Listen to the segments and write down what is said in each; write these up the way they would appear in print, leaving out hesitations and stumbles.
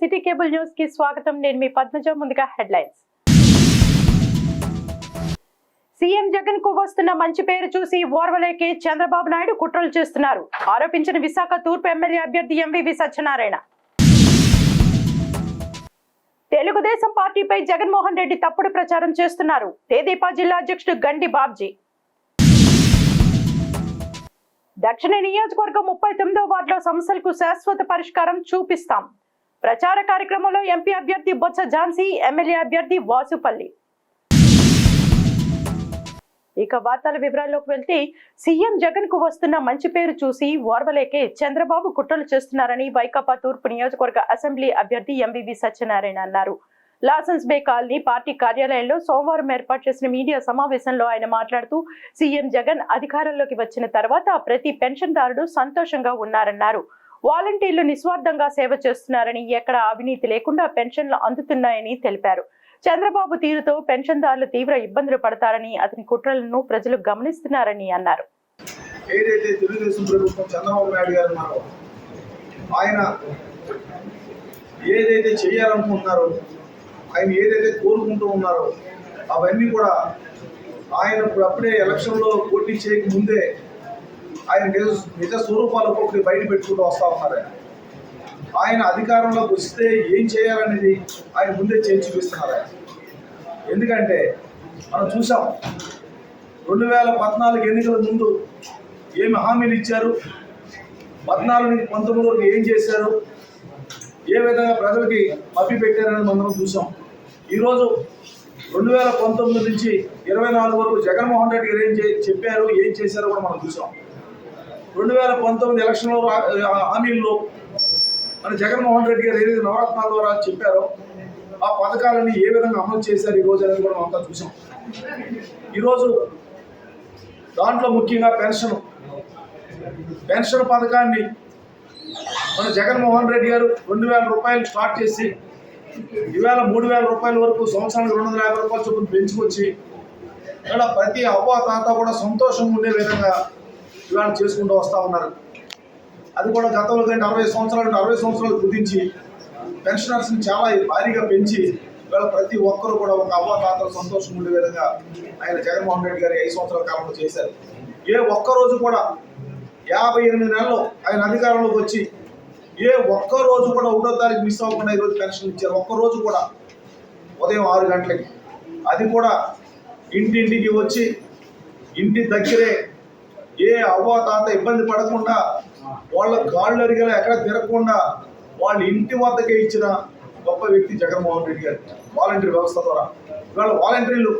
City cable news కి స్వాగతం. నేను మీ పద్మజ. ముందుగా హెడ్లైన్స్. సీఎం జగన్ కు వస్తున్న మంచి పేరు చూసి ఓర్వలేకే చంద్రబాబు నాయుడు కుట్రలు చేస్తున్నారు ఆరోపించిన విశాఖ తూర్పు ఎమ్మెల్యే అభ్యర్థి ఎంవివి సత్యనారాయణ. తెలుగుదేశం పార్టీపై జగన్మోహన్ రెడ్డి తప్పుడు ప్రచారం చేస్తున్నారు తెదేపా జిల్లా అధ్యక్షుడు గండి బాబ్జీ. దక్షిణ నియోజకవర్గం 39వ వార్డులో సమస్యలకు శాశ్వత పరిష్కారం చూపిస్తాం. ప్రచార కార్యక్రమంలో ఎంపీ అభ్యర్థి బొత్స ఝాన్సీ, ఎమ్మెల్యే అభ్యర్థి వాసుపల్లి. ఇక వార్తల వివరాల్లోకి వెళ్తే, సీఎం జగన్ కు వస్తున్న మంచి పేరు చూసి ఓర్వలేకే చంద్రబాబు కుట్రలు చేస్తున్నారని వైకాపా తూర్పు నియోజకవర్గ అసెంబ్లీ అభ్యర్థి ఎంవివి సత్యనారాయణ అన్నారు. లాసెన్స్ బే కాలనీ పార్టీ కార్యాలయంలో సోమవారం ఏర్పాటు చేసిన మీడియా సమావేశంలో ఆయన మాట్లాడుతూ, సీఎం జగన్ అధికారంలోకి వచ్చిన తర్వాత ప్రతి పెన్షన్దారుడు సంతోషంగా ఉన్నారన్నారు. వాలంటీర్లు నిస్వార్థంగా సేవ చేస్తున్నారని, ఎక్కడ అవినీతి లేకుండా పెన్షన్లు అందుతున్నాయని తెలిపారు. చంద్రబాబు తీరుతో పెన్షన్దారులు తీవ్ర ఇబ్బందులు పడతారని, అతని కుట్రలను ప్రజలు గమనిస్తున్నారని అన్నారు. ఏదైతే తెలుగుదేశం ప్రభుత్వం చంద్రబాబు నాయుడు గారు ఉన్నారో, ఆయన ఏదైతే చేయాలనుకుంటున్నారో, ఆయన ఏదైతే కోరుకుంటూ ఉన్నారో అవన్నీ కూడా ఆయన అప్పుడే ఎలక్షన్లో పోటీ చేయక ముందే ఆయన నిజ స్వరూపాలు ఒకటి బయట పెట్టుకుంటూ వస్తూ ఉన్నారు. ఆయన అధికారంలోకి వస్తే ఏం చేయాలనేది ఆయన ముందే చేసి చూపిస్తున్నారు. ఎందుకంటే మనం చూసాం 2014 ఎన్నికల ముందు ఏమి హామీలు ఇచ్చారు, 14 నుంచి 19 వరకు ఏం చేశారు, ఏ విధంగా ప్రజలకి మభ్య పెట్టారనేది మనం చూసాం. ఈరోజు 2019 నుంచి 24 వరకు జగన్మోహన్ రెడ్డి గారు ఏం చెప్పారు, ఏం చేశారో కూడా మనం చూసాం. 2019 ఎలక్షన్లో హామీల్లో మన జగన్మోహన్ రెడ్డి గారు ఏదైతే నవరత్నాల ద్వారా చెప్పారో ఆ పథకాలని ఏ విధంగా అమలు చేశారు ఈరోజు అనేది కూడా మనం అంతా చూసాం. ఈరోజు దాంట్లో ముఖ్యంగా పెన్షన్ పథకాన్ని మన జగన్మోహన్ రెడ్డి గారు 2000 రూపాయలు స్టార్ట్ చేసి ఈవేళ 3000 రూపాయల వరకు సంవత్సరానికి 250 రూపాయల చొప్పున పెంచుకొచ్చి ఇలా ప్రతి అవ్వ తాత కూడా సంతోషంగా ఉండే విధంగా ఇవాళ చేసుకుంటూ వస్తూ ఉన్నారు. అది కూడా గతంలో కంటే 60 సంవత్సరాలు కుదించి పెన్షనర్స్ని చాలా భారీగా పెంచి ఇవాళ ప్రతి ఒక్కరు కూడా ఒక అవ్వ తాతలు సంతోషంగా ఉండే విధంగా ఆయన జగన్మోహన్ రెడ్డి గారు 5 సంవత్సరాల కాలంలో చేశారు. ఏ ఒక్కరోజు కూడా 58 నెలలు ఆయన అధికారంలోకి వచ్చి ఏ ఒక్కరోజు కూడా 1వ తారీఖు మిస్ అవ్వకుండా ఈరోజు పెన్షన్ ఇచ్చారు. ఒక్కరోజు కూడా ఉదయం 6 గంటలకి, అది కూడా ఇంటింటికి వచ్చి ఇంటి దగ్గరే ఏ అవ్వ తాత ఇబ్బంది పడకుండా, వాళ్ళ కాళ్ళు అరిగేలా ఎక్కడ తిరగకుండా వాళ్ళ ఇంటి వద్దకే ఇచ్చిన గొప్ప వ్యక్తి జగన్మోహన్ రెడ్డి గారు. వాలంటీర్ వ్యవస్థ ద్వారా ఇవాళ వాలంటీర్లు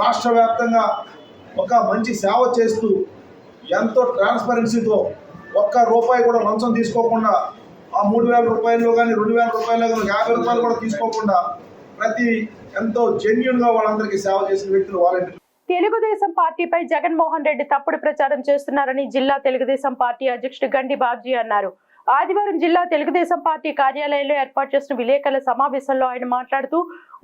రాష్ట్ర వ్యాప్తంగా ఒక మంచి సేవ చేస్తూ ఎంతో ట్రాన్స్పరెన్సీతో ఒక్క రూపాయి కూడా లంచం తీసుకోకుండా, ఆ 3000 రూపాయల్లో కానీ 2000 రూపాయల్లో కానీ 50 రూపాయలు కూడా తీసుకోకుండా ప్రతి ఎంతో జెన్యూన్గా వాళ్ళందరికీ సేవ చేసిన వ్యక్తులు వాలంటీర్లు. తెలుగుదేశం పార్టీపై జగన్మోహన్ రెడ్డి తప్పుడు ప్రచారం చేస్తున్నారని జిల్లా తెలుగుదేశం పార్టీ అధ్యక్షుడు గండి బాబ్జీ అన్నారు. ఆదివారం జిల్లా తెలుగుదేశం పార్టీ కార్యాలయంలో ఏర్పాటు చేసిన విలేకరుల సమావేశంలో ఆయన మాట్లాడుతూ,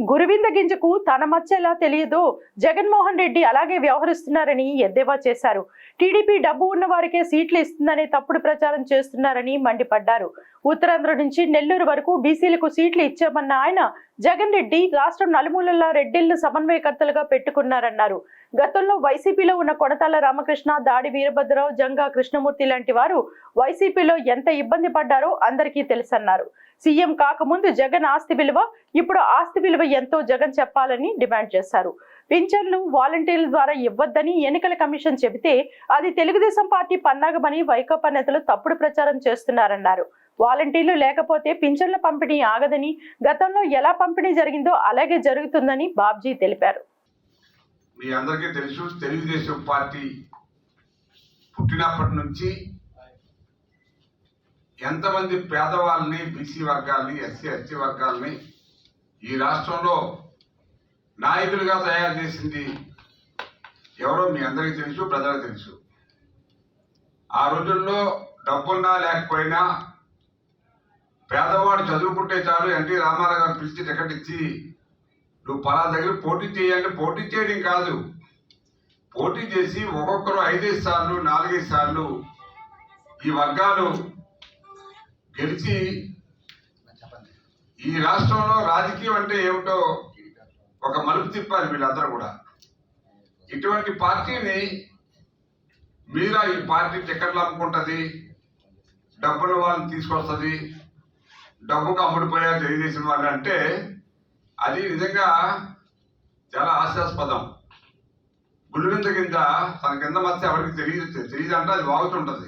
గురువింద గింజకు తన మచ్చేలా తెలియదు, జగన్మోహన్ రెడ్డి అలాగే వ్యవహరిస్తున్నారని ఎద్దేవా చేశారు. టీడీపీ డబ్బు ఉన్న వారికే సీట్లు ఇస్తుందనే తప్పుడు ప్రచారం చేస్తున్నారని మండిపడ్డారు. ఉత్తరాంధ్ర నుంచి నెల్లూరు వరకు బీసీలకు సీట్లు ఇచ్చామన్న ఆయన, జగన్ రెడ్డి రాష్ట్రం నలుమూలలా రెడ్డిలను సమన్వయకర్తలుగా పెట్టుకున్నారన్నారు. గతంలో వైసీపీలో ఉన్న కొనతాల రామకృష్ణ, దాడి వీరభద్రరావు, జంగా కృష్ణమూర్తి లాంటి వారు వైసీపీలో ఎంత ఇబ్బంది పడ్డారో అందరికీ తెలుసన్నారు. సీఎం కాకముందు జగన్ ఆస్తి విలువ, ఇప్పుడు ఆస్తి విలువ ఎంతో జగన్ చెప్పాలని డిమాండ్ చేశారు. పింఛన్లు వాలంటీర్ల ద్వారా ఇవ్వద్దని ఎన్నికల కమిషన్ చెబితే అది తెలుగుదేశం పార్టీ పన్నాగమని వైకాపా నేతలు తప్పుడు ప్రచారం చేస్తున్నారన్నారు. వాలంటీర్లు లేకపోతే పింఛన్ల పంపిణీ ఆగదని, గతంలో ఎలా పంపిణీ జరిగిందో అలాగే జరుగుతుందని బాబ్జీ తెలిపారు. మీ అందరికీ తెలుసు, తెలుగుదేశం పార్టీ పుట్టినప్పటి నుంచి ఎంతమంది పేదవాళ్ళని, బీసీ వర్గాల్ని, ఎస్సీ ఎస్టీ వర్గాల్ని ఈ రాష్ట్రంలో నాయకులుగా తయారు చేసింది ఎవరో మీ అందరికీ తెలుసు, ప్రజలకు తెలుసు. ఆ రోజుల్లో డబ్బున్నా లేకపోయినా పేదవాడు చదువుకుంటే చాలు ఎన్టీ రామారావు గారు పిలిచి టికెట్ ఇచ్చి, నువ్వు పలా దగ్గర పోటీ చేయాలంటే పోటీ చేయడం కాదు, పోటీ చేసి ఒక్కొక్కరు 5 సార్లు 4 సార్లు ఈ వర్గాలు గెలిచి ఈ రాష్ట్రంలో రాజకీయం అంటే ఏమిటో ఒక మలుపు తిప్పాలి వీళ్ళందరూ కూడా. ఇటువంటి పార్టీని మీరా ఈ పార్టీ టికెట్లు అమ్ముకుంటుంది, డబ్బులు వాళ్ళని తీసుకొస్తుంది, డబ్బుకు అమ్ముడిపోయా తెలుగుదేశం వాళ్ళు అంటే అది నిజంగా చాలా హాస్యాస్పదం. గుళ్ళింత కింద తన కింద మధ్య ఎవరికి తెలియదు అంటే అది వాగుతుంటది.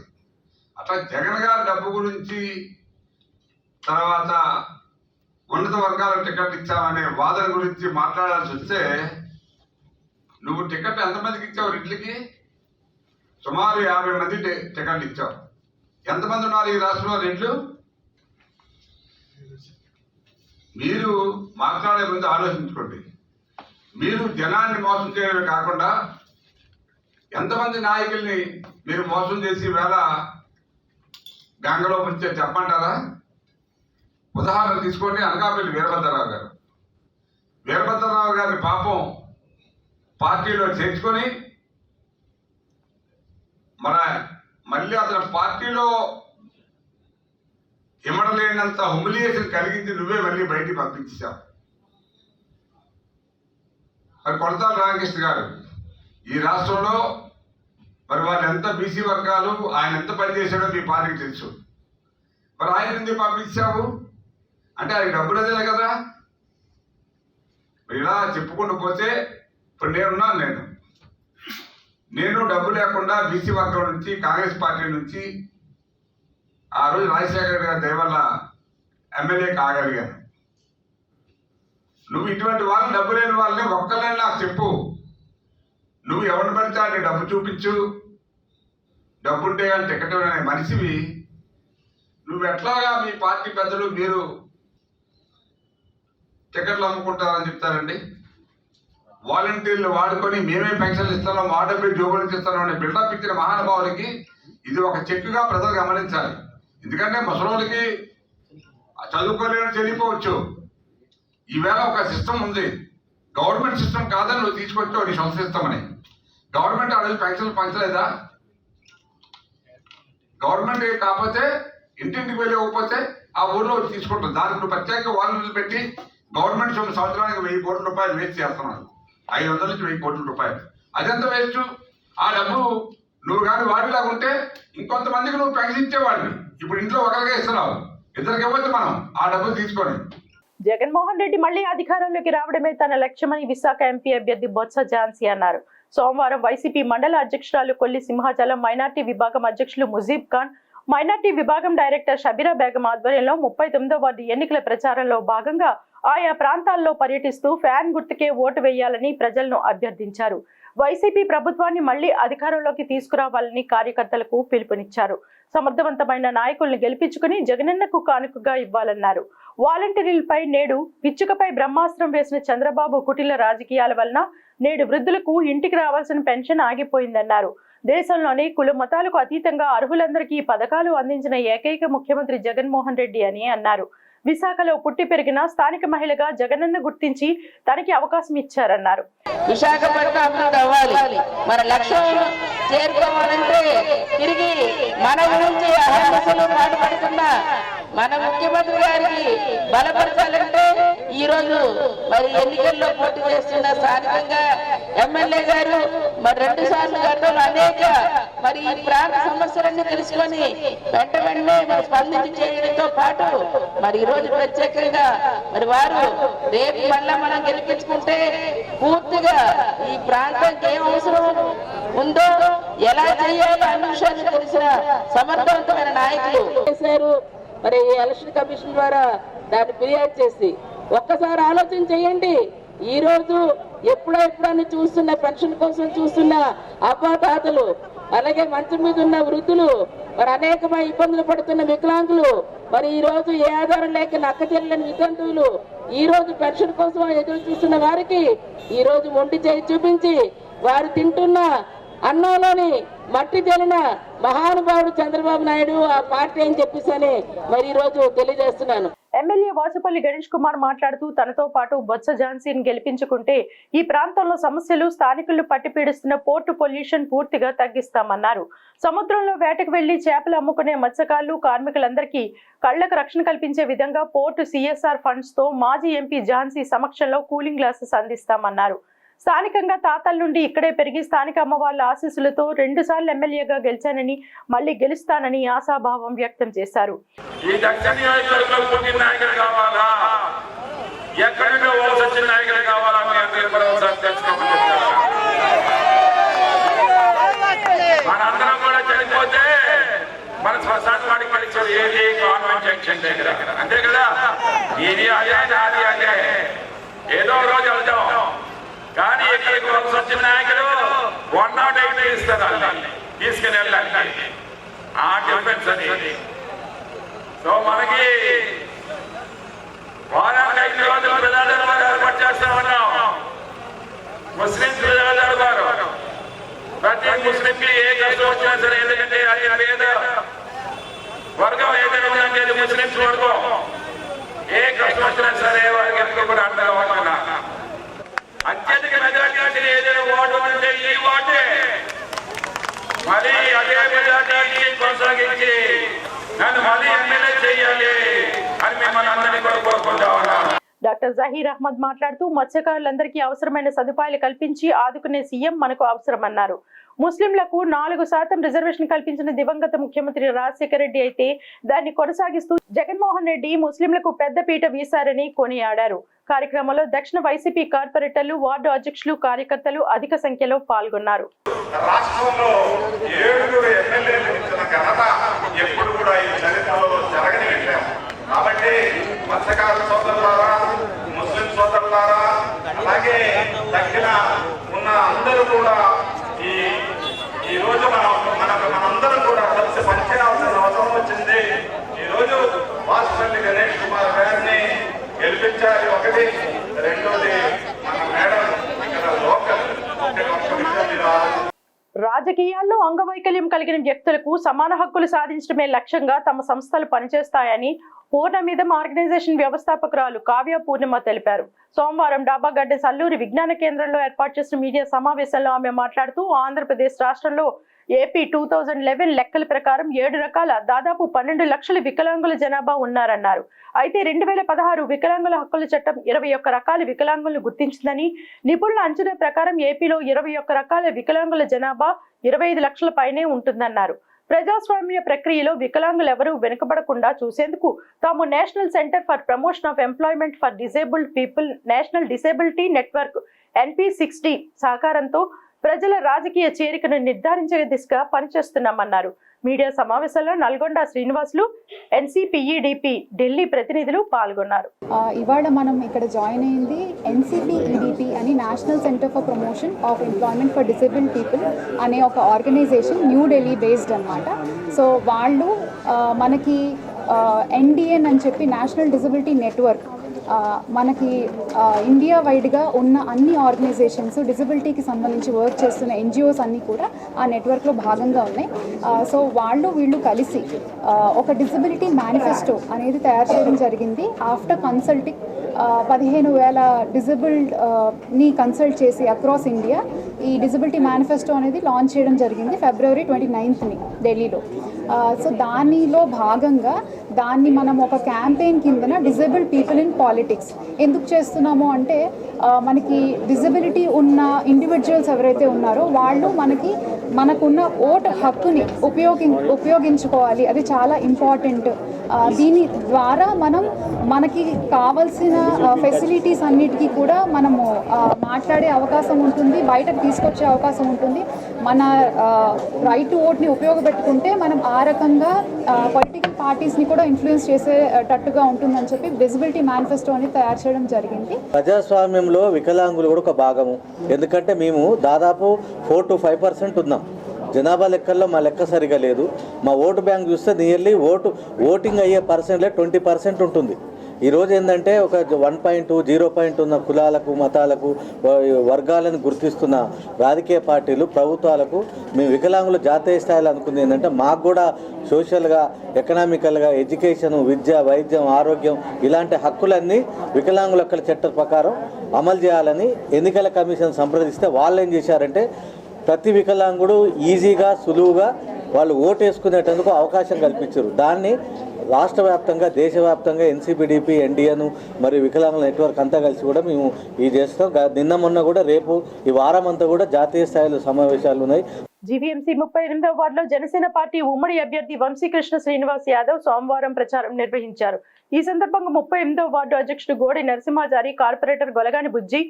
అట్లా జగన్ గారి డబ్బు గురించి తర్వాత ఉన్నత వర్గాల టికెట్ ఇచ్చామనే వాదన గురించి మాట్లాడాల్సి వస్తే నువ్వు టికెట్ ఎంతమందికి ఇచ్చావు? రెడ్లకి సుమారు 50 మంది టికెట్లు ఇచ్చావు. ఎంతమంది ఉన్నారు ఈ రాష్ట్రంలో రెడ్లు? మీరు మాట్లాడే ముందు ఆలోచించుకోండి. మీరు జనాన్ని మోసం చేయడమే కాకుండా ఎంతమంది నాయకుల్ని మీరు మోసం చేసి వేళ గంగలో ముంచే చెప్పంటారా? ఉదాహరణ తీసుకోండి, అనకాపల్లి వీరభద్రరావు గారు. వీరభద్రరావు గారిని పాపం పార్టీలో చేర్చుకొని మళ్ళీ అతని పార్టీలో ఇమడలేనంత హ్యూమిలియేషన్ కలిగించి నువ్వే మళ్ళీ బయటికి పంపించావు. మరి కొడతాల రామకృష్ణ గారు ఈ రాష్ట్రంలో మరి వాళ్ళు ఎంత బీసీ వర్గాలు, ఆయన ఎంత పనిచేశాడో మీ పార్టీకి తెలుసు. మరి ఆయన ఎందుకు పంపించావు అంటే ఆయన డబ్బులు అదే కదా. ఇలా చెప్పుకుంటూ పోతే ఇప్పుడు నేను డబ్బు లేకుండా బీసీ వర్గం నుంచి కాంగ్రెస్ పార్టీ నుంచి ఆ రోజు రాజశేఖర గారి దయ వల్ల ఎమ్మెల్యే కాగలిగాను. నువ్వు ఇటువంటి వాళ్ళు డబ్బు లేని వాళ్ళని ఒక్కళ్ళని నాకు చెప్పు. నువ్వు ఎవరిని పడితే అంటే డబ్బు చూపించు, డబ్బుంటే కానీ టికెట్ అనే మనిషివి నువ్వు ఎట్లాగా మీ పార్టీ పెద్దలు మీరు టికెట్లు అమ్ముకుంటారని చెప్తారండి? వాలంటీర్లు వాడుకొని మేమే పెన్షన్లు ఇస్తున్నాం, మా డబ్బే జోబులకు ఇస్తున్నాం అనే బిల్డప్ ఇచ్చిన మహానుభావులకి ఇది ఒక చెక్కుగా ప్రజలు గమనించాలి. ఎందుకంటే ముసలోళ్ళకి చదువుకోలేని తెలియపోవచ్చు. ఈవేళ ఒక సిస్టమ్ ఉంది, గవర్నమెంట్ సిస్టమ్ కాదని నువ్వు తీసుకొచ్చావు నీ సొంత సిస్టమ్ అని. గవర్నమెంట్ ఆ రోజు పెన్షన్లు పంచలేదా? గవర్నమెంట్ కాకపోతే ఇంటింటికి వెళ్ళి ఇవ్వకపోతే ఆ ఊర్లో తీసుకుంటుంది. దానికి నువ్వు ప్రత్యేక వాలంటీర్లు పెట్టి గవర్నమెంట్ సంవత్సరానికి 1000 కోట్ల రూపాయలు వేస్ట్ చేస్తున్నాడు. 500 నుంచి 1000 కోట్ల రూపాయలు. అదెంత వేస్ట్? ఆ డబ్బు నువ్వు కానీ వాడిలాగా ఉంటే ఇంకొంతమందికి నువ్వు పెన్షన్ ఇచ్చేవాడిని. ఇప్పుడు ఇంట్లో ఒకరిగా ఇస్తున్నావు, ఇద్దరికి ఇవ్వచ్చు మనం ఆ డబ్బులు తీసుకొని. జగన్మోహన్ రెడ్డి మళ్లీ అధికారంలోకి రావడమే తన లక్ష్యమని విశాఖ ఎంపీ అభ్యర్థి బొత్స ఝాన్సీ అన్నారు. సోమవారం వైసీపీ మండల అధ్యక్షురాలు కొల్లి సింహాచలం, మైనార్టీ విభాగం అధ్యక్షులు ముజీబ్ ఖాన్, మైనార్టీ విభాగం డైరెక్టర్ షబీరా బేగం ఆధ్వర్యంలో 39వ వార్డు ఎన్నికల ప్రచారంలో భాగంగా ఆయా ప్రాంతాల్లో పర్యటిస్తూ ఫ్యాన్ గుర్తుకే ఓటు వేయాలని ప్రజలను అభ్యర్థించారు. వైసీపీ ప్రభుత్వాన్ని మళ్లీ అధికారంలోకి తీసుకురావాలని కార్యకర్తలకు పిలుపునిచ్చారు. సమర్థవంతమైన నాయకుల్ని గెలిపించుకుని జగనన్నకు కానుకగా ఇవ్వాలన్నారు. వాలంటీర్లపై నేడు పిచ్చుకపై బ్రహ్మాస్త్రం వేసిన చంద్రబాబు కుటిల రాజకీయాల వలన నేడు వృద్ధులకు ఇంటికి రావాల్సిన పెన్షన్ ఆగిపోయిందన్నారు. దేశంలోని కుల మతాలకు అతీతంగా అర్హులందరికీ పథకాలు అందించిన ఏకైక ముఖ్యమంత్రి జగన్మోహన్ రెడ్డి అని అన్నారు. విశాఖలో పుట్టి పెరిగిన స్థానిక మహిళగా జగనన్న గుర్తించి తనకి అవకాశం ఇచ్చారన్నారు. విశాఖపట్నం అభివృద్ధి అవ్వాలి, మన లక్ష్యం చేరుకోవాలంటే తిరిగి మన గురించి అహర్నిశలు పాటుపడుతున్న మన ముఖ్యమంత్రి గారికి బలపరచాలంటే ఈ రోజు మరి ఎన్నికల్లో పోటీ చేస్తున్న స్థానికంగా ఎమ్మెల్యే గారు మరి 2 సార్లు గతంలో అనేక మరి ఈ ప్రాంత సమస్యలన్నీ తెలుసుకొని వెంటనే మరి స్పందించి చేయడంతో పాటు మరి ఈ రోజు ప్రత్యేకంగా మరి వారు రేపు మళ్ళా మనం గెలిపించుకుంటే పూర్తిగా ఈ ప్రాంతానికి ఏం అవసరం ఉందో ఎలా చేయాలో అన్న విషయాన్ని తెలిసిన సమర్థవంతమైన నాయకులు చేశారు. మరి ఎలక్షన్ కమిషన్ ద్వారా దాన్ని ఫిర్యాదు చేసి ఒక్కసారి ఆలోచన చేయండి. ఈ రోజు ఎప్పుడెప్పుడని చూస్తున్న పెన్షన్ కోసం చూస్తున్న అవ్వాతాతలు, అలాగే మంచం మీద ఉన్న వృద్ధులు, మరి అనేకమైన ఇబ్బందులు పడుతున్న వికలాంగులు, మరి ఈ రోజు ఏ ఆధారం లేక నక్క చెల్లని వితంతువులు ఈ రోజు పెన్షన్ కోసం ఎదురు చూస్తున్న వారికి ఈ రోజు మొండి చేయి చూపించి వారు తింటున్న అన్నంలోని మట్టి తెలిన మహానుభావుడు చంద్రబాబు నాయుడు ఆ పార్టీ అని చెప్పేసి మరి ఈ రోజు తెలియజేస్తున్నాను. ఎమ్మెల్యే వాసుపల్లి గణేష్ కుమార్ మాట్లాడుతూ తనతో పాటు బొత్స ఝాన్సీని గెలిపించుకుంటే ఈ ప్రాంతంలో సమస్యలు స్థానికులు పట్టిపీడిస్తున్న పోర్టు పొల్యూషన్ పూర్తిగా తగ్గిస్తామన్నారు. సముద్రంలో వేటకు వెళ్లి చేపలు అమ్ముకునే మత్స్యకారులు కార్మికులందరికీ కళ్లకు రక్షణ కల్పించే విధంగా పోర్టు CSR ఫండ్స్ తో మాజీ ఎంపీ ఝాన్సీ సమక్షంలో కూలింగ్ గ్లాసెస్ అందిస్తామన్నారు. స్థానికంగా తాతల నుండి ఇక్కడే పెరిగి స్థానిక అమ్మవార్ల ఆశీస్సులతో 2 సార్లు ఎమ్మెల్యేగా గెలిచానని మళ్లీ గెలుస్తానని ఆశాభావం వ్యక్తం చేశారు. మన శ్మశాన వాడికి కలిసేది ఏది గవర్నమెంట్ జంక్షన్ దగ్గర అంతే కదా. ఇది అదే అది అదే ఏదో రోజు వెళ్తాం కానీ ఇక్కడికి వచ్చిన నాయకులు 108 ఇస్తారు వాళ్ళని తీసుకుని వెళ్ళడానికి. ఆ డిఫరెన్స్ అది. సో మనకి వారానికి 5 రోజులు ప్రజాదరబారు ఏర్పాటు చేస్తా ఉన్నాం. ముస్లిం ప్రజాదరబారు ప్రతి ముస్లింకి ఏ కష్టం వచ్చినా సరే, ఎందుకంటే అది పేద వర్గం ఏదైనా ఉందంటే ముస్లింస్ వర్గం ఏ కష్టం వచ్చినా సరే వారికి ఎప్పుడు కూడా అండగా ఉంటున్నా. అత్యధిక మెజార్టీ అంటే ఏదైనా ఓటు అంటే ఈ ఓటే. మరి అదే మెజార్టీని కొనసాగించి నన్ను మళ్ళీ ఎమ్మెల్యే చేయాలి అని మిమ్మల్ని అందరినీ కూడా కోరుకుంటా ఉన్నాను. డాక్టర్ జహీర్ అహ్మద్ మాట్లాడుతూ మత్స్యకారులందరికీ అవసరమైన సదుపాయాలు కల్పించి ఆదుకునే సీఎం మనకు అవసరమన్నారు. ముస్లింలకు 4% రిజర్వేషన్ కల్పించిన దివంగత ముఖ్యమంత్రి రాజశేఖర రెడ్డి అయితే దాన్ని కొనసాగిస్తూ జగన్మోహన్ రెడ్డి ముస్లింలకు పెద్దపీట వీశారని కొనియాడారు. కార్యక్రమంలో దక్షిణ వైసీపీ కార్పొరేటర్లు, వార్డు అధ్యక్షులు, కార్యకర్తలు అధిక సంఖ్యలో పాల్గొన్నారు. రాష్ట్రంలో 7 ఎమ్మెల్యేలు ఇచ్చిన ఘనత ఎప్పుడు కూడా ఈ చరిత్రలో జరగని విషయం. కాబట్టి మత్స్యకార సోదరులారా, ముస్లిం సోదరులారా, అలాగే దక్షిణ ఉన్న అందరూ కూడా ఈ రోజు మనందరం కూడా కలిసి పనిచేయాల్సిన అవసరం వచ్చింది. ఈ రోజు వాసుపల్లి గణేష్ కుమార్ గారిని గెలిపించాలి. ఒకటి, రెండోది మన మేడం ఇక్కడ లోకల్ రాజకీయాల్లో అంగవైకల్యం కలిగిన వ్యక్తులకు సమాన హక్కులు సాధించడమే లక్ష్యంగా తమ సంస్థలు పనిచేస్తాయని పూర్ణమిదం ఆర్గనైజేషన్ వ్యవస్థాపకురాలు కావ్య పూర్ణిమ తెలిపారు. సోమవారం డాబాగడ్డ సల్లూరి విజ్ఞాన కేంద్రంలో ఏర్పాటు చేసిన మీడియా సమావేశంలో ఆమె మాట్లాడుతూ ఆంధ్రప్రదేశ్ రాష్ట్రంలో ఏపీ 2011 లెక్కల ప్రకారం 7 రకాల దాదాపు 12 లక్షల వికలాంగుల జనాభా ఉన్నారన్నారు. అయితే 2016 వికలాంగుల హక్కుల చట్టం 21 రకాల వికలాంగులను గుర్తించిందని, నిపుణుల అంచనా ప్రకారం ఏపీలో 21 రకాల వికలాంగుల జనాభా 25 లక్షల పైనే ఉంటుందన్నారు. ప్రజాస్వామ్య ప్రక్రియలో వికలాంగులెవరూ వెనుకబడకుండా చూసేందుకు తాము national centre for promotion of employment for disabled people, national disability network NP60 సహకారంతో ప్రజల రాజకీయ చేరికను నిర్ధారించే దిశగా పనిచేస్తున్నామన్నారు. మీడియా సమావేశంలో నల్గొండ శ్రీనివాసులు, NCPEDP ఢిల్లీ ప్రతినిధులు పాల్గొన్నారు. ఇవాళ మనం ఇక్కడ జాయిన్ అయింది NCPEDP అని national centre for promotion of employment for disabled people అనే ఒక ఆర్గనైజేషన్, న్యూ ఢిల్లీ బేస్డ్ అనమాట. సో వాళ్ళు మనకి NDN అని చెప్పి నేషనల్ డిసేబిలిటీ నెట్వర్క్, మనకి ఇండియా వైడ్గా ఉన్న అన్ని ఆర్గనైజేషన్స్, డిజబిలిటీకి సంబంధించి వర్క్ చేస్తున్న NGOs అన్నీ కూడా ఆ నెట్వర్క్లో భాగంగా ఉన్నాయి. సో వీళ్ళు కలిసి ఒక డిజబిలిటీ మేనిఫెస్టో అనేది తయారు చేయడం జరిగింది. ఆఫ్టర్ కన్సల్టింగ్ 15,000 డిజబుల్డ్ని కన్సల్ట్ చేసి అక్రాస్ ఇండియా ఈ డిజబిలిటీ మేనిఫెస్టో అనేది లాంచ్ చేయడం జరిగింది February 29th ఢిల్లీలో. సో దానిలో భాగంగా దాన్ని మనం ఒక క్యాంపెయిన్ కిందన డిజేబుల్డ్ పీపుల్ ఇన్ పాలిటిక్స్ ఎందుకు చేస్తున్నాము అంటే, మనకి డిజబిలిటీ ఉన్న ఇండివిజువల్స్ ఎవరైతే ఉన్నారో వాళ్ళు మనకున్న ఓటు హక్కుని ఉపయోగించుకోవాలి. అది చాలా ఇంపార్టెంట్. దీని ద్వారా మనకి కావాల్సిన ఫెసిలిటీస్ అన్నిటికీ కూడా మనము మాట్లాడే అవకాశం ఉంటుంది, బయటకు తీసుకొచ్చే అవకాశం ఉంటుంది. మన రైట్ టు ఓట్ని ఉపయోగపెట్టుకుంటే మనం ఆ రకంగా పొలిటికల్ పార్టీస్ని కూడా ఇన్ఫ్లుయెన్స్ చేసేటట్టుగా ఉంటుందని చెప్పి డిజబిలిటీ మేనిఫెస్టో అని తయారు చేయడం జరిగింది. ప్రజాస్వామ్యంలో వికలాంగులు కూడా ఒక భాగము. ఎందుకంటే మేము దాదాపు 4 to 5% ఉన్నాం. జనాభా లెక్కల్లో మా లెక్క సరిగా లేదు. మా ఓటు బ్యాంక్ చూస్తే నియర్లీ ఓటింగ్ అయ్యే పర్సెంట్లే 20% ఉంటుంది. ఈరోజు ఏంటంటే ఒక 1.2 0 ఉన్న కులాలకు మతాలకు వర్గాలను గుర్తిస్తున్న రాజకీయ పార్టీలు ప్రభుత్వాలకు మేము వికలాంగుల జాతీయ స్థాయిలో అనుకుంది ఏంటంటే మాకు కూడా సోషల్గా ఎకనామికల్గా ఎడ్యుకేషన్ విద్య వైద్యం ఆరోగ్యం ఇలాంటి హక్కులన్నీ వికలాంగుల హక్కుల చట్టం ప్రకారం అమలు చేయాలని ఎన్నికల కమిషన్ సంప్రదిస్తే వాళ్ళు ఏం చేశారంటే ప్రతి వికలాంగుడు ఈజీగా సులువుగా వాళ్ళు ఓటు వేసుకునేటందుకు అవకాశం కల్పించారు. దాన్ని రాష్ట్ర వ్యాప్తంగా దేశవ్యాప్తంగా ఎన్సీపీడీపీ ఎన్డీఎన్ మరియు వికలాంగుల నెట్వర్క్ అంతా కలిసి కూడా మేము ఇది చేస్తాం. నిన్న మొన్న కూడా రేపు ఈ వారం అంతా కూడా జాతీయ స్థాయిలో సమావేశాలు ఉన్నాయి. జీవీఎంసీ 38వ వార్డులో జనసేన పార్టీ ఉమ్మడి అభ్యర్థి వంశీకృష్ణ శ్రీనివాస్ యాదవ్ సోమవారం ప్రచారం నిర్వహించారు. ఈ సందర్భంగా 38వ వార్డు అధ్యక్షుడు గోడి నరసింహాచారి, కార్పొరేటర్ గొలగాని బుజ్జి,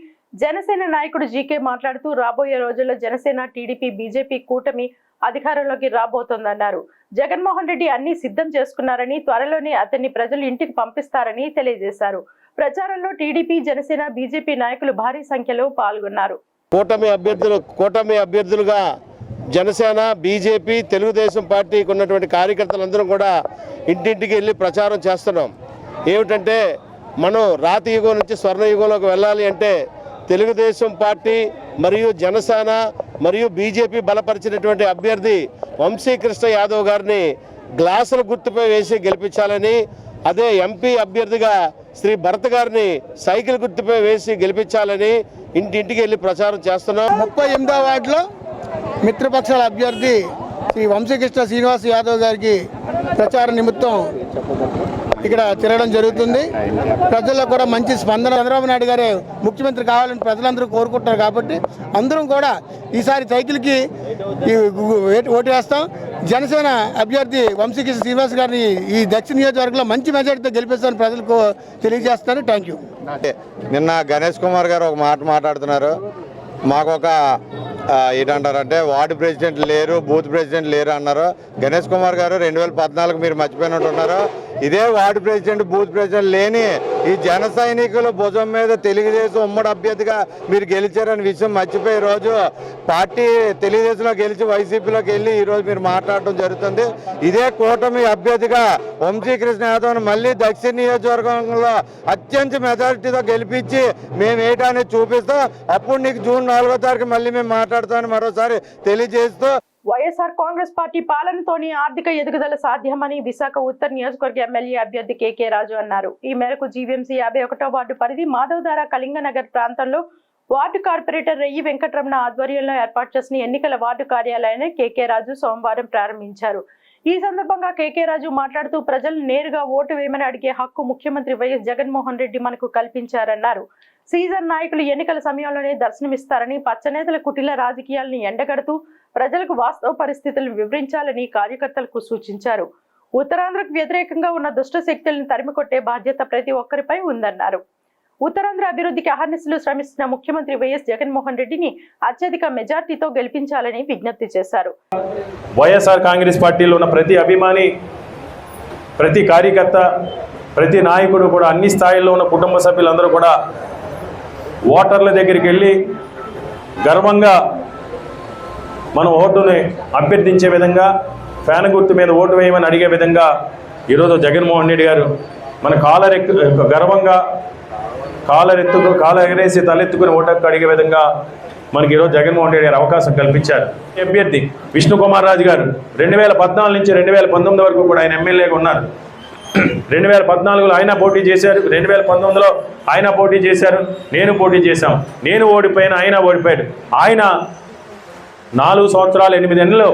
జనసేన నాయకుడు జీకే మాట్లాడుతూ రాబోయే రోజుల్లో జనసేన టీడీపీ బీజేపీ కూటమి అధికారంలోకి రాబోతోందన్నారు. జగన్మోహన్ రెడ్డి అన్ని సిద్ధం చేసుకున్నారని, త్వరలోనే అతన్ని ప్రజలు ఇంటికి పంపిస్తారని తెలియజేశారు. ప్రచారంలో టీడీపీ జనసేన బీజేపీ నాయకులు భారీ సంఖ్యలో పాల్గొన్నారు. కూటమి అభ్యర్థులుగా జనసేన బీజేపీ తెలుగుదేశం పార్టీకి ఉన్నటువంటి కార్యకర్తలందరం కూడా ఇంటింటికి వెళ్ళి ప్రచారం చేస్తున్నాం. ఏమిటంటే మనం రాతి యుగం నుంచి స్వర్ణ యుగంలోకి వెళ్ళాలి అంటే తెలుగుదేశం పార్టీ మరియు జనసేన మరియు బీజేపీ బలపరిచినటువంటి అభ్యర్థి వంశీకృష్ణ యాదవ్ గారిని గ్లాసుల గుర్తుపై వేసి గెలిపించాలని, అదే ఎంపీ అభ్యర్థిగా శ్రీ భరత్ గారిని సైకిల్ గుర్తుపై వేసి గెలిపించాలని ఇంటింటికి వెళ్ళి ప్రచారం చేస్తున్నాం. 38వ వార్డులో మిత్రపక్షాల అభ్యర్థి శ్రీ వంశీకృష్ణ శ్రీనివాస్ యాదవ్ గారికి ప్రచార నిమిత్తం ఇక్కడ తిరగడం జరుగుతుంది. ప్రజల్లో కూడా మంచి స్పందన. చంద్రబాబు నాయుడు గారే ముఖ్యమంత్రి కావాలని ప్రజలందరూ కోరుకుంటున్నారు కాబట్టి అందరం కూడా ఈసారి సైకిల్కి ఓటు వేస్తాం. జనసేన అభ్యర్థి వంశీకృష్ణ శ్రీనివాస్ గారిని ఈ దక్షిణ నియోజకవర్గంలో మంచి మెజారిటీతో గెలిపిస్తారని ప్రజలకు తెలియజేస్తాను. Thank you. నిన్న గణేష్ కుమార్ గారు ఒక మాట మాట్లాడుతున్నారు. మాకొక ఏంటంటారంటే వార్డు ప్రెసిడెంట్ లేరు, బూత్ ప్రెసిడెంట్ లేరు అన్నారు. గణేష్ కుమార్ గారు 2014 మీరు మర్చిపోయినట్టున్నారు. ఇదే వార్డు ప్రెసిడెంట్ బూత్ ప్రెసిడెంట్ లేని ఈ జన సైనికుల భుజం మీద తెలుగుదేశం ఉమ్మడి అభ్యర్థిగా మీరు గెలిచారనే విషయం మర్చిపోయే రోజు పార్టీ తెలుగుదేశంలో గెలిచి వైసీపీలోకి వెళ్ళి ఈరోజు మీరు మాట్లాడటం జరుగుతుంది. ఇదే కూటమి అభ్యర్థిగా వంశీకృష్ణ యాదవ్ను మళ్ళీ దక్షిణ నియోజకవర్గంలో అత్యంత మెజారిటీతో గెలిపించి మేము ఏంటనేది చూపిస్తాం. అప్పుడు నీకు జూన్ 4వ తారీఖు మళ్ళీ మేము మాట్లాడతామని మరోసారి తెలియజేస్తూ, వైఎస్ఆర్ కాంగ్రెస్ పార్టీ పాలనతోనే ఆర్థిక ఎదుగుదల సాధ్యమని విశాఖ ఉత్తర నియోజకవర్గ ఎమ్మెల్యే అభ్యర్థి కేకే రాజు అన్నారు. ఈ మేరకు జీవీఎంసీ 51వ వార్డు పరిధి మాధవధార కళింగనగర్ ప్రాంతంలో వార్డు కార్పొరేటర్ రెయ్యి వెంకటరమణ ఆధ్వర్యంలో ఏర్పాటు చేసిన ఎన్నికల వార్డు కార్యాలయాన్ని కేకే రాజు సోమవారం ప్రారంభించారు. ఈ సందర్భంగా కేకే రాజు మాట్లాడుతూ ప్రజలు నేరుగా ఓటు వేయమని అడిగే హక్కు ముఖ్యమంత్రి వైఎస్ జగన్మోహన్ రెడ్డి మనకు కల్పించారన్నారు. సీజన్ నాయకులు ఎన్నికల సమయంలోనే దర్శనమిస్తారని, పచ్చనేతల కుటిల రాజకీయాలను ఎండగడుతూ ప్రజలకు వాస్తవ పరిస్థితులను వివరించాలని కార్యకర్తలకు సూచించారు. ఉత్తరాంధ్రకు వ్యతిరేకంగా ఉన్న దుష్ట శక్తులను తరిమికొట్టే బాధ్యత ప్రతి ఒక్కరిపై ఉందన్నారు. ఉత్తరాంధ్ర అభివృద్ధికి అహర్నిశలు శ్రమిస్తున్న ముఖ్యమంత్రి వైఎస్ జగన్మోహన్ రెడ్డిని అత్యధిక మెజార్టీతో గెలిపించాలని విజ్ఞప్తి చేశారు. వైఎస్ఆర్ కాంగ్రెస్ పార్టీలో ఉన్న ప్రతి అభిమాని, ప్రతి కార్యకర్త, ప్రతి నాయకుడు కూడా అన్ని స్థాయిల్లో ఉన్న కుటుంబ సభ్యులందరూ కూడా ఓటర్ల దగ్గరికి వెళ్ళి గర్వంగా మన ఓటుని అభ్యర్థించే విధంగా, ఫ్యాన్ గుర్తు మీద ఓటు వేయమని అడిగే విధంగా ఈరోజు జగన్మోహన్ రెడ్డి గారు మన గర్వంగా కాలర్ ఎగరేసి తలెత్తుకుని ఓటు అడిగే విధంగా మనకి ఈరోజు జగన్మోహన్ రెడ్డి గారు అవకాశం కల్పించారు. అభ్యర్థి విష్ణు కుమార్ రాజు గారు 2014 నుంచి 2019 వరకు కూడా ఆయన ఎమ్మెల్యేగా ఉన్నారు. 2014లో ఆయన పోటీ చేశారు, 2019లో ఆయన పోటీ చేశారు, నేను పోటీ చేశాం. నేను ఓడిపోయాను, ఆయన ఓడిపోయాడు. ఆయన 4 సంవత్సరాలు 8 నెలలు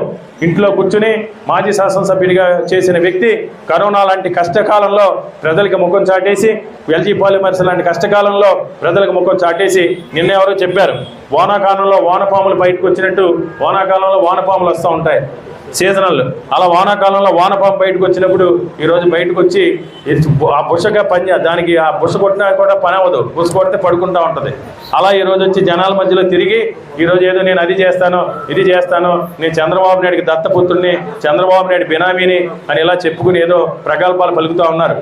ఇంట్లో కూర్చుని మాజీ శాసనసభ్యుడిగా చేసిన వ్యక్తి కరోనా లాంటి కష్టకాలంలో ప్రజలకు ముఖం చాటేసి, ఎల్జీ పాలిమర్స్ లాంటి కష్టకాలంలో ప్రజలకు ముఖం చాటేసి, నిన్న ఎవరో చెప్పారు వానాకాలంలో వానపాములు బయటకు వచ్చినట్టు వానాకాలంలో వానపాములు వస్తూ ఉంటాయి సీజనల్. అలా వానాకాలంలో వానపాము బయటకు వచ్చినప్పుడు ఈరోజు బయటకు వచ్చి ఆ బుషగా దానికి ఆ బుష కొట్టినా కూడా పని అవ్వదు, బుష కొడితే పడుకుంటూ ఉంటుంది. అలా ఈరోజు వచ్చి జనాల మధ్యలో తిరిగి ఈరోజు ఏదో నేను అది చేస్తాను ఇది చేస్తాను, నేను చంద్రబాబు నాయుడికి దత్తపుత్రుడిని, చంద్రబాబు నాయుడు బినామీని అని ఇలా చెప్పుకుని ఏదో ప్రగల్భాలు పలుకుతూ ఉన్నారు.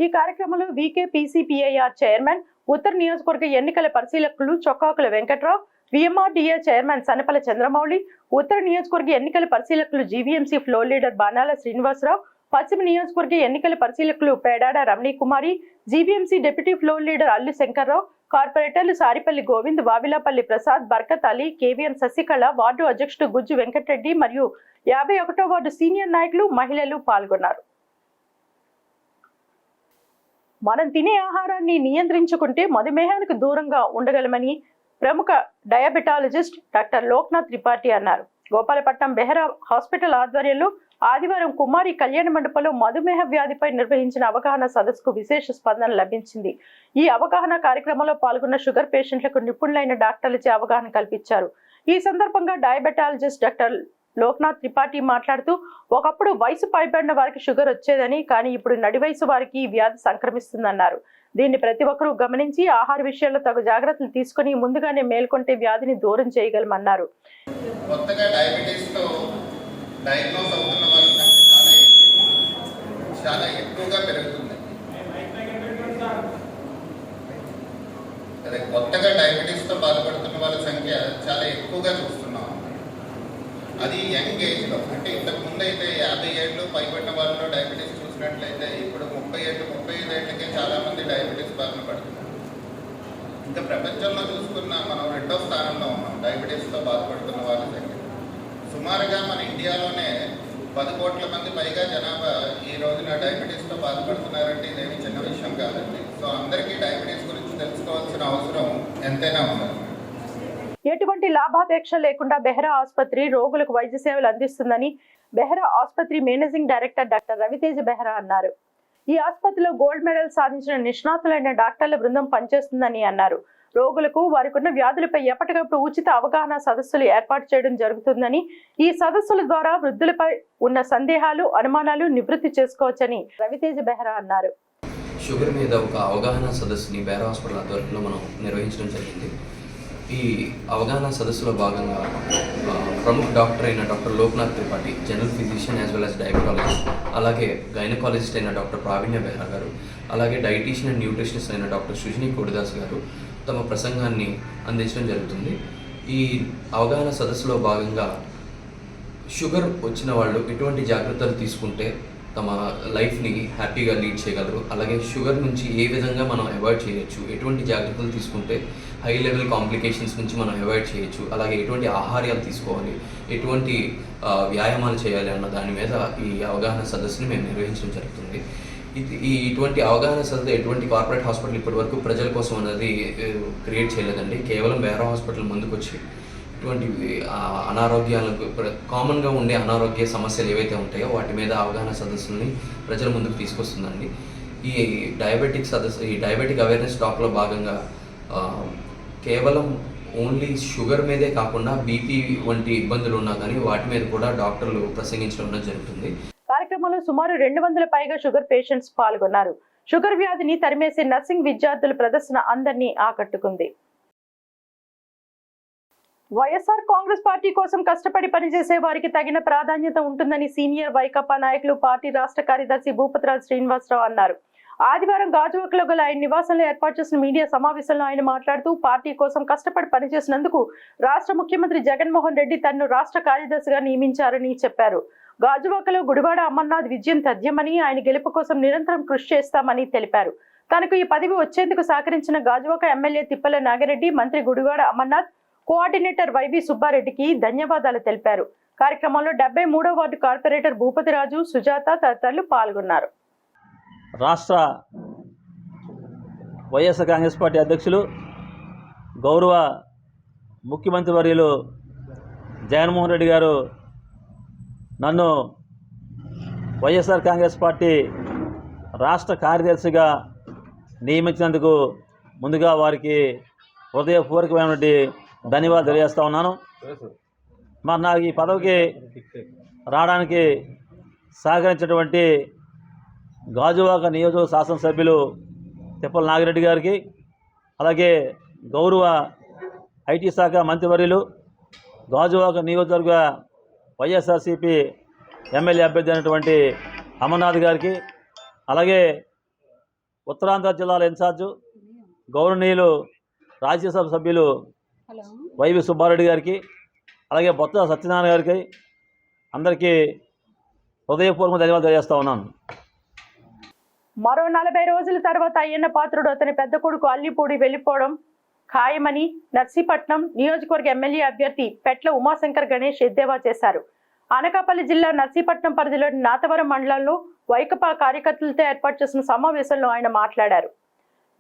ఈ కార్యక్రమంలో వీకే పీసీపీఐఆర్ చైర్మన్, ఉత్తర నియోజకవర్గ ఎన్నికల పరిశీలకులు చొక్కాకుల వెంకట్రావు, విఎంఆర్డీఏ చైర్మన్ సనపల చంద్రమౌళి, ఉత్తర నియోజకవర్గ ఎన్నికల పరిశీలకులు జీవీఎంసీ ఫ్లోర్ లీడర్ బాణాల శ్రీనివాసరావు, పశ్చిమ నియోజకవర్గ ఎన్నికల పరిశీలకులు Pedada Ramani Kumari, GVMC deputy floor leader Allu Shankarrao, కార్పొరేటర్లు సారిపల్లి గోవింద్, వావిలాపల్లి ప్రసాద్, బర్కత్ అలీ, కేవీఎం శశికళ, వార్డు అధ్యక్షుడు గుజ్జు వెంకటరెడ్డి మరియు 51వ వార్డు సీనియర్ నాయకులు, మహిళలు పాల్గొన్నారు. మనం తినే ఆహారాన్ని నియంత్రించుకుంటే మధుమేహానికి దూరంగా ఉండగలమని ప్రముఖ డయాబెటాలజిస్ట్ డాక్టర్ లోక్నాథ్ త్రిపాఠి అన్నారు. గోపాలపట్నం బెహ్రా హాస్పిటల్ ఆధ్వర్యంలో ఆదివారం కుమారి కళ్యాణ మండపంలో మధుమేహ వ్యాధిపై నిర్వహించిన అవగాహన సదస్సుకు విశేష స్పందన లభించింది. ఈ అవగాహన కార్యక్రమంలో పాల్గొన్న షుగర్ పేషెంట్లకు నిపుణులైన డాక్టర్లచే అవగాహన కల్పించారు. ఈ సందర్భంగా డయాబెటాలజిస్ట్ డాక్టర్ లోక్నాథ్ త్రిపాఠి మాట్లాడుతూ, ఒకప్పుడు వయసు పైబడిన వారికి షుగర్ వచ్చేదని, కానీ ఇప్పుడు నడి వయసు వారికి ఈ వ్యాధి సంక్రమిస్తుందన్నారు. దీన్ని ప్రతి ఒక్కరూ గమనించి ఆహార విషయాల్లో తగు జాగ్రత్తలు తీసుకుని ముందుగానే మేల్కొంటే వ్యాధిని దూరం చేయగలమన్నారు. కొత్తగా డయాబెటీస్తో డయాగ్నోస్ అవుతున్న వాళ్ళ సంఖ్య చాలా ఎక్కువగా పెరుగుతుంది. అదే కొత్తగా డయాబెటీస్తో బాధపడుతున్న వాళ్ళ సంఖ్య చాలా ఎక్కువగా చూస్తున్నాం. అది యంగ్ ఏజ్లో, అంటే ఇంతకుముందు అయితే 50 ఏళ్ళు పైబడిన వాళ్ళలో డయాబెటీస్ చూసినట్లయితే ఇప్పుడు 30 ఏళ్ళు 35 ఏళ్ళకే చాలామంది డయాబెటీస్ బారిన పడుతున్నారు. ఇంకా ప్రపంచంలో చూసుకున్న మనం 2వ స్థానంలో ఉన్నాం డయాబెటీస్తో బాధపడుతున్న వాళ్ళ సంఖ్య. సుమారుగా మన ఇండియాలోనే 10 కోట్ల మంది పైగా జనాభా ఈ రోజున డయాబెటీస్తో బాధపడుతున్నారంటే ఇదేమి చిన్న విషయం కాదండి. సో అందరికీ డయాబెటీస్ గురించి తెలుసుకోవాల్సిన అవసరం ఎంతైనా ఉంది. ఎటువంటి లాభాపేక్ష లేకుండా బెహ్రా ఆసుపత్రి రోగులకు వైద్య సేవలు అందిస్తుందని బెహ్రా ఆసుపత్రి managing director doctor Raviteja Behra అన్నారు. ఈ ఆసుపత్రిలో గోల్డ్ మెడల్ సాధించిన నిష్ణాతులైన డాక్టర్ల బృందం పనిచేస్తుందని అన్నారు. రోగులకు వారికున్న వ్యాధులపై ఎప్పటికప్పుడు ఉచిత అవగాహన సదస్సులు ఏర్పాటు చేయడం జరుగుతుందని, ఈ సదస్సుల ద్వారా వృద్ధులపై ఉన్న సందేహాలు, అనుమానాలు నివృత్తి చేసుకోవచ్చని రవితేజ బెహ్రా అన్నారు. షుగర్ మీద ఒక అవగాహన సదస్సుని బెహ్రా హాస్పిటల్ ఆధ్వర్యంలో మనం నిర్వహించడం జరిగింది. ఈ అవగాహన సదస్సులో భాగంగా ప్రముఖ డాక్టర్ అయిన doctor Loknath Tripathi, general physician as well as diabetologist, అలాగే గైనకాలజిస్ట్ అయిన డాక్టర్ ప్రావీణ్య బెహ్రా గారు, అలాగే డైటీషియన్ అండ్ న్యూట్రిషనిస్ట్ అయిన డాక్టర్ సుజని కోడిదాస్ గారు తమ ప్రసంగాన్ని అందించడం జరుగుతుంది. ఈ అవగాహన సదస్సులో భాగంగా షుగర్ వచ్చిన వాళ్ళు ఎటువంటి జాగ్రత్తలు తీసుకుంటే తమ లైఫ్ని హ్యాపీగా లీడ్ చేయగలరు, అలాగే షుగర్ నుంచి ఏ విధంగా మనం అవాయిడ్ చేయొచ్చు, ఎటువంటి జాగ్రత్తలు తీసుకుంటే హై లెవెల్ కాంప్లికేషన్స్ నుంచి మనం అవాయిడ్ చేయొచ్చు, అలాగే ఎటువంటి ఆహారాలు తీసుకోవాలి, ఎటువంటి వ్యాయామాలు చేయాలి అన్న దాని మీద ఈ అవగాహన సదస్సుని మేము నిర్వహించడం జరుగుతుంది. ఇటువంటి అవగాహన సదస్సు ఎటువంటి కార్పొరేట్ హాస్పిటల్ ఇప్పటి వరకు ప్రజల కోసం అనేది క్రియేట్ చేయలేదండి. కేవలం బెహ్రా హాస్పిటల్ ముందుకు వచ్చి ఇటువంటి అనారోగ్యాలకు కామన్గా ఉండే అనారోగ్య సమస్యలు ఏవైతే ఉంటాయో వాటి మీద అవగాహన సదస్సుల్ని ప్రజల ముందుకు తీసుకొస్తుందండి. ఈ డయాబెటిక్ అవేర్నెస్ టాక్లో భాగంగా కేవలం ఓన్లీ షుగర్ మీదే కాకుండా బీపీ వంటి ఇబ్బందులు ఉన్నా కానీ వాటి మీద కూడా డాక్టర్లు ప్రసంగించడం జరుగుతుంది. కార్యక్రమంలో సుమారు 200 పైగా షుగర్ పేషెంట్స్ పాల్గొన్నారు. షుగర్ వ్యాధిని తరిమేసే నర్సింగ్ విద్యార్థుల ప్రదర్శన అందరినీ ఆకట్టుకుంది. వైఎస్ఆర్ కాంగ్రెస్ పార్టీ కోసం కష్టపడి పనిచేసే వారికి తగిన ప్రాధాన్యత ఉంటుందని సీనియర్ వైకాపా నాయకులు, పార్టీ రాష్ట్ర కార్యదర్శి భూపతిరాజు శ్రీనివాసరావు అన్నారు. ఆదివారం గాజువాకలో గల ఆయన నివాసంలో ఏర్పాటు చేసిన మీడియా సమావేశంలో ఆయన మాట్లాడుతూ, పార్టీ కోసం కష్టపడి పనిచేసినందుకు రాష్ట్ర ముఖ్యమంత్రి జగన్మోహన్ రెడ్డి తనను రాష్ట్ర కార్యదర్శిగా నియమించారని చెప్పారు. గాజువాకలో గుడివాడ అమర్నాథ్ విజయం తథ్యమని, ఆయన గెలుపు కోసం నిరంతరం కృషి చేస్తామని తెలిపారు. తనకు ఈ పదవి వచ్చేందుకు సహకరించిన గాజువాక ఎమ్మెల్యే తిప్పల నాగిరెడ్డి, మంత్రి గుడివాడ అమర్నాథ్, కోఆర్డినేటర్ వైవి సుబ్బారెడ్డికి ధన్యవాదాలు తెలిపారు. కార్యక్రమంలో 73వ వార్డు కార్పొరేటర్ భూపతిరాజు, సుజాత తదితరులు పాల్గొన్నారు. రాష్ట్ర వైఎస్ఆర్ కాంగ్రెస్ పార్టీ అధ్యక్షులు, గౌరవ ముఖ్యమంత్రి వర్యులు జగన్మోహన్ రెడ్డి గారు నన్ను వైఎస్ఆర్ కాంగ్రెస్ పార్టీ రాష్ట్ర కార్యదర్శిగా నియమించినందుకు ముందుగా వారికి హృదయపూర్వకమైనటువంటి ధన్యవాదాలు తెలియజేస్తూ ఉన్నాను. మరి నాకు ఈ పదవికి రావడానికి సహకరించినటువంటి గాజువాక నియోజకవర్గ శాసనసభ్యులు తిప్పల నాగిరెడ్డి గారికి, అలాగే గౌరవ ఐటీ శాఖ మంత్రివర్యులు, గాజువాక నియోజకవర్గ వైఎస్ఆర్సీపీ ఎమ్మెల్యే అభ్యర్థి అయినటువంటి అమర్నాథ్ గారికి, అలాగే ఉత్తరాంధ్ర జిల్లాల ఇన్ఛార్జు గౌరవనీయులు రాజ్యసభ సభ్యులు వైవి సుబ్బారెడ్డి గారికి, అలాగే బొత్స సత్యనారాయణ గారికి అందరికీ హృదయపూర్వక ధన్యవాదాలు తెలియజేస్తా ఉన్నాను. మరో 40 రోజుల తర్వాత అయ్యన్న పాత్రుడు అతని పెద్ద కొడుకు అల్లిపూడి వెళ్లిపోవడం ఖాయమని నర్సీపట్నం నియోజకవర్గ ఎమ్మెల్యే అభ్యర్థి పెట్ల ఉమాశంకర్ గణేష్ ఎద్దేవా చేశారు. అనకాపల్లి జిల్లా నర్సీపట్నం పరిధిలోని నాతవరం మండలంలో వైకపా కార్యకర్తలతో ఏర్పాటు చేసిన సమావేశంలో ఆయన మాట్లాడారు.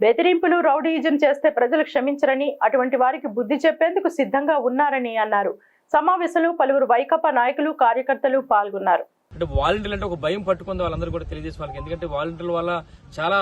బెదిరింపులు, రౌడీయిజం చేస్తే ప్రజలు క్షమించరని, అటువంటి వారికి బుద్ధి చెప్పేందుకు సిద్ధంగా ఉన్నారని అన్నారు. సమావేశంలో పలువురు వైకపా నాయకులు, కార్యకర్తలు పాల్గొన్నారు. అంటే వాలంటీర్లు అంటే ఒక భయం పట్టుకుంది వాళ్ళందరూ కూడా తెలియజేసే వాళ్ళకి. ఎందుకంటే వాలంటీర్ల వల్ల చాలా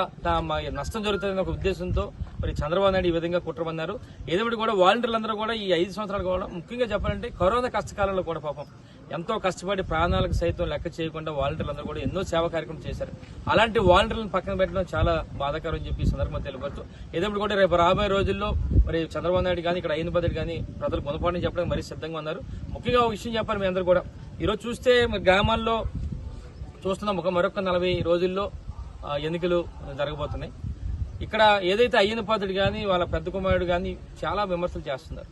నష్టం జరుగుతుందనే ఒక ఉద్దేశంతో మరి చంద్రబాబు నాయుడు ఈ విధంగా కుట్రమన్నారు. ఏదేమిటి కూడా వాలంటీర్లందరూ కూడా ఈ 5 సంవత్సరాలు కూడా ముఖ్యంగా చెప్పాలంటే కరోనా కష్టకాలంలో కూడా పాపం ఎంతో కష్టపడి ప్రాణాలకు సైతం లెక్క చేయకుండా వాలంటీర్లందరూ కూడా ఎన్నో సేవా కార్యక్రమం చేశారు. అలాంటి వాలంటీర్లను పక్కన పెట్టడం చాలా బాధాకరం అని చెప్పి ఈ సందర్భంగా తెలియపడుతూ ఏదేమిటి కూడా రేపు రాబోయే రోజుల్లో మరి చంద్రబాబు నాయుడు కానీ ఇక్కడ అయిన బదులు కానీ ప్రజలు గుణపాఠం చెప్పడానికి మరీ సిద్ధంగా ఉన్నారు. ముఖ్యంగా ఒక విషయం చెప్పాలి, మీ అందరూ కూడా ఈరోజు చూస్తే మరి గ్రామాల్లో చూస్తున్నాం మరొక 40 రోజుల్లో ఎన్నికలు జరగబోతున్నాయి. ఇక్కడ ఏదైతే అయ్యన్న పాత్రుడు కానీ వాళ్ళ పెద్ద కుమారుడు కానీ చాలా విమర్శలు చేస్తున్నారు.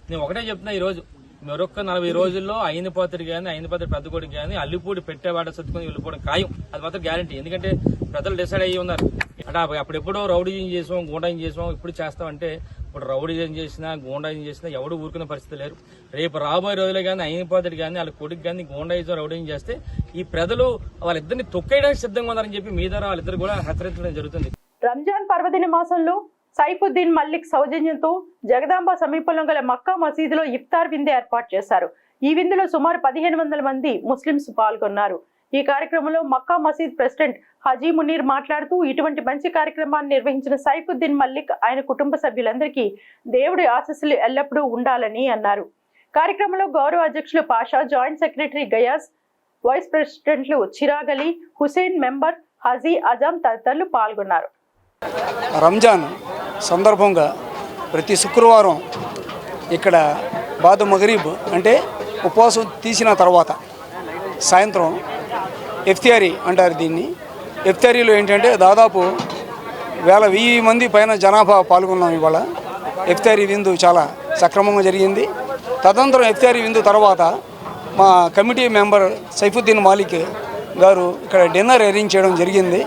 నేను ఒకటే చెప్తున్నా, ఈరోజు మరొక 40 రోజుల్లో అయ్యన్న పాత్రుడు కానీ అయ్యన్న పాత్రుడు పెద్ద కొడుకు కానీ అల్లిపూడి పెట్టేవాడ సర్దుకొని వెళ్ళిపోవడం ఖాయం. అది మాత్రం గ్యారంటీ. ఎందుకంటే ప్రజలు డిసైడ్ అయ్యి ఉన్నారు. అంటే అప్పుడెప్పుడో రౌడీజం చేసాం, గూండాజం చేసాం, ఇప్పుడు చేస్తామంటే ఇప్పుడు రౌడీజం చేసినా గూండాజం చేసినా ఎవడు ఊరుకునే పరిస్థితి లేరు. రేపు రాబోయే రోజులు కానీ అయ్యన్న పాత్రుడు కానీ వాళ్ళ కొడుకు కానీ గూండాయిజం, రౌడీజం చేస్తే ఈ ప్రజలు వాళ్ళిద్దరిని తొక్కేయడానికి సిద్ధంగా ఉన్నారని చెప్పి మీ ద్వారా వాళ్ళిద్దరు కూడా హెచ్చరించడం జరుగుతుంది. రంజాన్ పర్వదిన మాసంలో సైఫుద్దీన్ మల్లిక్ సౌజన్యంతో జగదాంబ సమీపంలో గల మక్కా మసీదులో ఇఫ్తార్ విందు ఏర్పాటు చేశారు. ఈ విందులో సుమారు 1500 మంది ముస్లింస్ పాల్గొన్నారు. ఈ కార్యక్రమంలో మక్కా మసీద్ ప్రెసిడెంట్ హజీ మునీర్ మాట్లాడుతూ ఇటువంటి మంచి కార్యక్రమాన్ని నిర్వహించిన సైఫుద్దీన్ మల్లిక్ ఆయన కుటుంబ సభ్యులందరికీ దేవుడి ఆశీస్సులు ఎల్లప్పుడూ ఉండాలని అన్నారు. కార్యక్రమంలో గౌరవ అధ్యక్షులు Pasha, joint secretary Gayas, vice ప్రెసిడెంట్లు చిరాగ్ అలీ, హుసేన్, మెంబర్ హజీ అజాం తదితరులు పాల్గొన్నారు. రంజాన్ సందర్భంగా ప్రతి శుక్రవారం ఇక్కడ బాదు మగరీబ్ అంటే ఉపవాసం తీసిన తర్వాత సాయంత్రం ఇఫ్తారీ అంటారు దీన్ని. ఇఫ్తారీలో ఏంటంటే దాదాపు 1000 మంది పైన జనాభా పాల్గొన్నాం. ఇవాళ ఇఫ్తారీ విందు చాలా సక్రమంగా జరిగింది. తదనంతరం ఇఫ్తారీ విందు తర్వాత మా కమిటీ మెంబర్ సైఫుద్దీన్ మాలిక్ గారు ఇక్కడ డిన్నర్ అరేంజ్ చేయడం జరిగింది.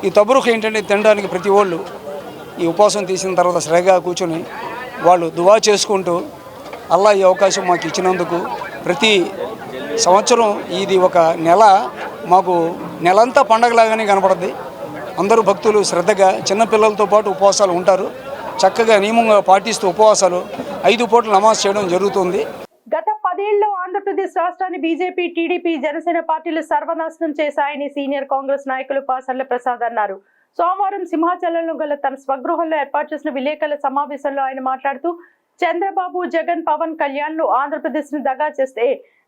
ఈ తబరుఖ్ ఏంటంటే తినడానికి ప్రతి వాళ్ళు ఈ ఉపవాసం తీసిన తర్వాత శ్రద్ధగా కూర్చొని వాళ్ళు దువా చేసుకుంటూ అల్లా ఈ అవకాశం మాకు ఇచ్చినందుకు ప్రతి సంవత్సరం ఇది ఒక నెల మాకు నెలంతా పండగలాగానే కనపడుద్ది. అందరూ భక్తులు శ్రద్ధగా చిన్నపిల్లలతో పాటు ఉపవాసాలు ఉంటారు. చక్కగా నియమంగా పాటిస్తూ ఉపవాసాలు 5 పూటలు నమాజ్ చేయడం జరుగుతుంది. గత 10 ఏళ్లలో ఆంధ్రప్రదేశ్ రాష్ట్రాన్ని బీజేపీ, టీడీపీ, జనసేన పార్టీలు సర్వనాశనం చేశాయని సీనియర్ కాంగ్రెస్ నాయకులు పాసర్ల ప్రసాద్ అన్నారు. సోమవారం సింహాచలంలో గల తన స్వగృహంలో ఏర్పాటు చేసిన విలేకరుల సమావేశంలో ఆయన మాట్లాడుతూ చంద్రబాబు, జగన్, పవన్ కళ్యాణ్లు ఆంధ్రప్రదేశ్ ను దగా చేస్తే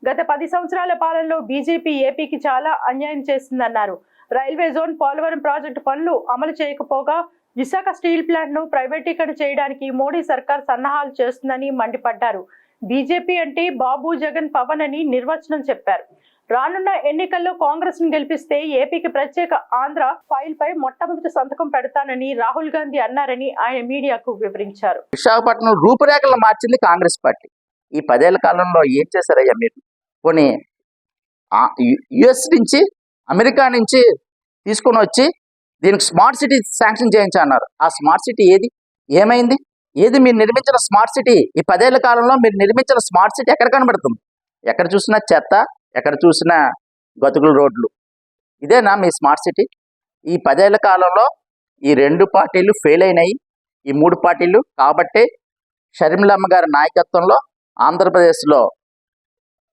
గత 10 సంవత్సరాల పాలనలో బీజేపీ ఏపీకి చాలా అన్యాయం చేసిందన్నారు. రైల్వే జోన్, పోలవరం ప్రాజెక్టు పనులు అమలు చేయకపోగా విశాఖ స్టీల్ ప్లాంట్ ను ప్రైవేటీకరణ చేయడానికి మోడీ సర్కార్ సన్నాహాలు చేస్తుందని మండిపడ్డారు. బీజేపీ అంటే బాబు, జగన్, పవన్ అని నిర్వచనం చెప్పారు. రానున్న ఎన్నికల్లో కాంగ్రెస్ ను గెలిపిస్తే ఏపీకి ప్రత్యేక ఆంధ్ర ఫైల్ పై మొట్టమొదటి సంతకం పెడతానని రాహుల్ గాంధీ అన్నారని ఆయన మీడియాకు వివరించారు. విశాఖపట్నం రూపురేఖలు మార్చింది కాంగ్రెస్ పార్టీ. ఈ 10 ఏళ్ల కాలంలో ఏం చేశారయ్యా మీరు? కొన్ని యుఎస్ నుంచి, అమెరికా నుంచి తీసుకొని వచ్చి దీనికి స్మార్ట్ సిటీ శాంక్షన్ చేయించన్నారు. ఆ స్మార్ట్ సిటీ ఏమైంది? ఏది మీరు నిర్మించిన స్మార్ట్ సిటీ? ఈ 10 ఏళ్ల కాలంలో మీరు నిర్మించిన స్మార్ట్ సిటీ ఎక్కడ కనబడుతుంది? ఎక్కడ చూసినా చెత్త, ఎక్కడ చూసినా గతుకుల రోడ్లు. ఇదేనా మీ స్మార్ట్ సిటీ? ఈ 10 ఏళ్ల కాలంలో ఈ 2 పార్టీలు ఫెయిల్ అయినాయి, ఈ 3 పార్టీలు. కాబట్టి షర్మిలమ్మ గారి నాయకత్వంలో ఆంధ్రప్రదేశ్లో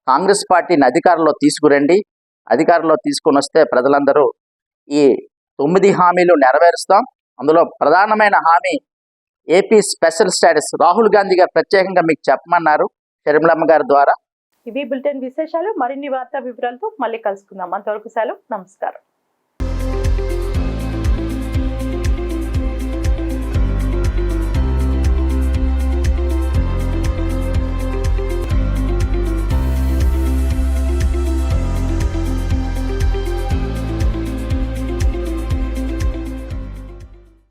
కాంగ్రెస్ పార్టీని అధికారంలో తీసుకురండి. అధికారంలో తీసుకొని వస్తే ప్రజలందరూ ఈ 9 హామీలు నెరవేరుస్తాం. అందులో ప్రధానమైన హామీ AP special status Rahul Gandhi గారు ప్రత్యేకంగా మీకు చెప్పమన్నారు షర్మిలమ్మ గారి ద్వారా. ఇవి బులెటిన్ విశేషాలు. మరిన్ని వార్తా వివరాలతో మళ్ళీ కలుసుకుందాం. అంతవరకు సెలవు. నమస్కారం.